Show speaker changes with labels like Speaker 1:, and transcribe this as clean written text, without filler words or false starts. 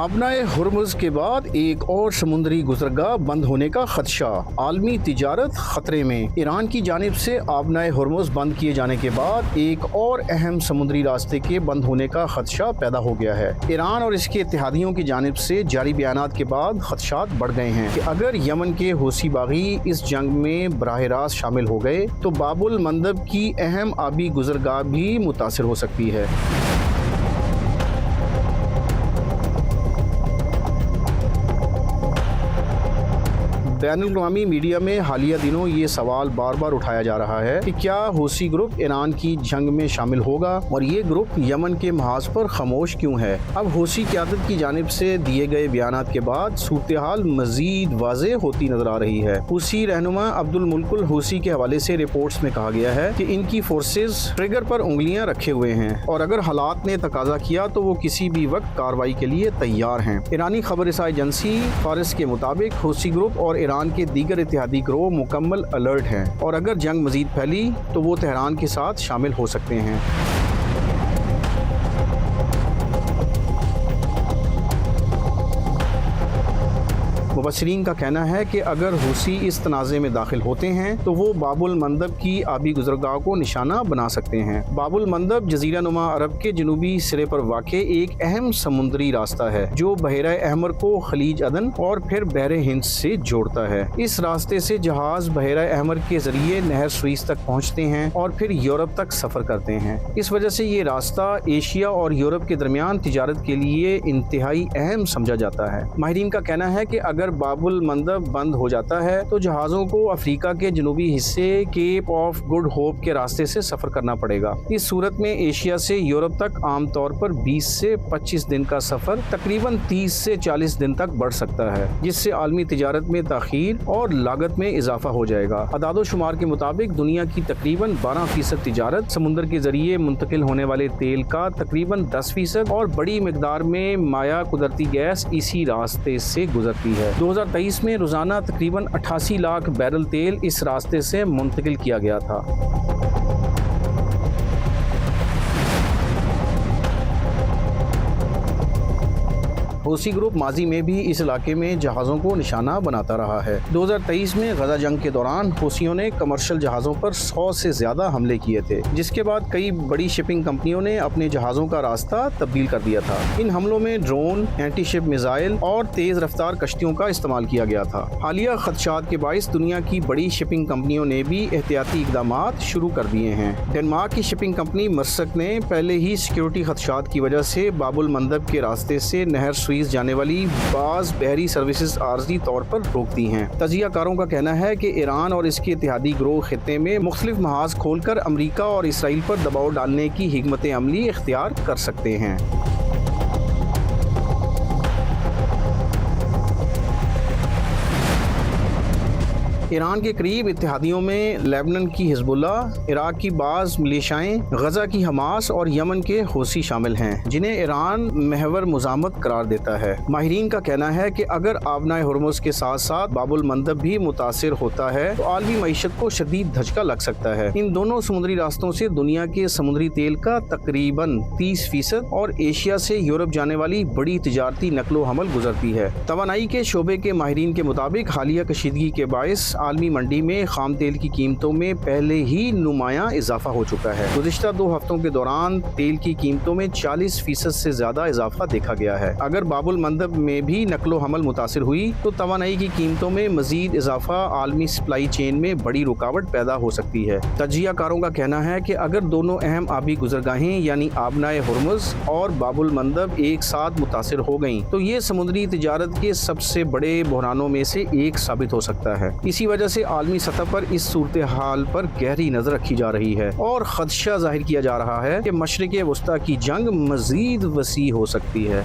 Speaker 1: आबनाए Hormuz के बाद एक और समुद्री गुज़रगाह बंद होने का खदशा। आलमी तिजारत खतरे में। ईरान की जानिब से आबनाए हुर्मुज़ बंद किए जाने के बाद एक और अहम समुद्री रास्ते के बंद होने का खदशा पैदा हो गया है। ईरान और इसके इत्तेहादियों की जानिब से जारी बयानात के बाद खदशात बढ़ गए हैं कि अगर यमन के हूसी बागी इस जंग में बराह रास्त शामिल हो गए तो बाबुल मंदब की अहम आबी गुज़रगाह भी मुतासिर हो सकती है। बैनुल-अक़वामी मीडिया में हालिया दिनों ये सवाल बार बार उठाया जा रहा है कि क्या हूसी ग्रुप ईरान की जंग में शामिल होगा और ये ग्रुप यमन के महाज पर खामोश क्यों है। अब हूसी क़यादत की जानिब से दिए गए बयानात के बाद सूरत हाल मजीद वाज़ेह होती नजर आ रही है। हूसी रहनुमा अब्दुल मुल्कुल हूसी के हवाले से रिपोर्ट्स में कहा गया है कि इनकी फोर्सेज ट्रिगर पर उंगलियां रखे हुए हैं और अगर हालात ने तकाजा किया तो वो किसी भी वक्त कार्रवाई के लिए तैयार हैं। ईरानी खबर रसाई एजेंसी फारिस के मुताबिक हूसी ग्रुप और ईरान के दीगर इत्तेहादी गिरोह मुकम्मल अलर्ट हैं और अगर जंग मजीद फैली तो वो तेहरान के साथ शामिल हो सकते हैं। मुबस्सिरीन का कहना है कि अगर हूसी इस तनाज़े में दाखिल होते हैं तो वो बाबुल मंदब की आबी गुज़रगाह को निशाना बना सकते हैं। बाबुल मंदब जज़ीरा नुमा अरब के जनूबी सिरे पर वाक़े एक अहम समुद्री रास्ता है जो बहरा अहमर को खलीज अदन और फिर बहरे हिंद से जोड़ता है। इस रास्ते से जहाज बहरा अहमर के जरिए नहर सुइस तक पहुँचते हैं और फिर यूरोप तक सफ़र करते हैं। इस वजह से ये रास्ता एशिया और यूरोप के दरमियान तिजारत के लिए इंतहाई अहम समझा जाता है। माहिरीन का कहना है कि अगर बाबुल मंदब बंद हो जाता है तो जहाज़ों को अफ्रीका के जनूबी हिस्से केप ऑफ गुड होप के रास्ते से सफ़र करना पड़ेगा। इस सूरत में एशिया से यूरोप तक आमतौर पर 20 से 25 दिन का सफ़र तकरीबन 30 से 40 दिन तक बढ़ सकता है, जिससे आलमी तिजारत में ताख़ीर और लागत में इजाफा हो जाएगा। अदादो शुमार के मुताबिक दुनिया की तकरीबन 12% तिजारत समुद्र के जरिए मुंतकिल होने वाले तेल का तकरीबन 10% और बड़ी मिकदार में माया कुदरती गैस इसी रास्ते से गुजरती है। 2023 में रोजाना तकरीबन 88 लाख बैरल तेल इस रास्ते से मुंतकिल किया गया था। हूसी ग्रुप माजी में भी इस इलाके में जहाज़ों को निशाना बनाता रहा है। 2023 में गजा जंग के दौरान हूसियों ने कमर्शियल जहाज़ों पर 100 से ज़्यादा हमले किए थे, जिसके बाद कई बड़ी शिपिंग कंपनियों ने अपने जहाज़ों का रास्ता तब्दील कर दिया था। इन हमलों में ड्रोन, एंटी शिप मिसाइल और तेज़ रफ्तार कश्तियों का इस्तेमाल किया गया था। हालिया खदशात के बाइस दुनिया की बड़ी शिपिंग कंपनियों ने भी एहतियाती इक़दामात शुरू कर दिए हैं। डेनमार्क की शिपिंग कंपनी मर्सक ने पहले ही सिक्योरिटी खदशात की वजह से बाबुल मंदब के रास्ते से नहर सुइस जाने वाली बाज बहरी सर्विसेज आर्जी तौर पर रोक दी हैं। तजियाकारों का कहना है कि ईरान और इसके इत्तेहादी गिरोह खित्ते में मुख्तलिफ महाज खोलकर अमरीका और इसराइल पर दबाव डालने की हिकमत अमली इख्तियार कर सकते हैं। ईरान के करीब इत्तेहादियों में लेबनान की हिजबुल्लाह, इराक की बाज़ मिलिशियाएं, गजा की हमास और यमन के हूसी शामिल हैं, जिन्हें ईरान महवर मुज़ामत करार देता है। माहिरीन का कहना है कि अगर आबनाए हुर्मुज़ के साथ साथ बाबुल मंदब भी मुतासिर होता है तो आलमी मईशत को शदीद धचका लग सकता है। इन दोनों समुद्री रास्तों से दुनिया के समुद्री तेल का तकरीबन 30% और एशिया से यूरोप जाने वाली बड़ी तिजारती नकलो हमल गुजरती है। तवानाई के शोबे के माहिरीन के मुताबिक हालिया कशीदगी के बायस आलमी मंडी में खाम तेल की कीमतों में पहले ही नुमायां इजाफा हो चुका है। गुज़िश्ता 2 हफ्तों के दौरान तेल की कीमतों में 40% से ज्यादा इजाफा देखा गया है। अगर बाबुल मंदब में भी नकलो हमल मुतासिर हुई तो तवानाई की कीमतों में मजीद इजाफा आलमी सप्लाई चेन में बड़ी रुकावट पैदा हो सकती है। तजियाकारों का कहना है कि अगर दोनों अहम आबी गुजरगाहें यानी आबनाए हुर्मुज़ और बाबुल मंदब एक साथ मुतासिर हो गयी तो ये समुद्री तिजारत के सबसे बड़े बहरानों में से एक साबित हो सकता है। इसी वजह से आलमी सतह पर इस सूरत हाल पर गहरी नजर रखी जा रही है और खदशा जाहिर किया जा रहा है कि मशरिक़ वस्ता की जंग मजीद वसी हो सकती है।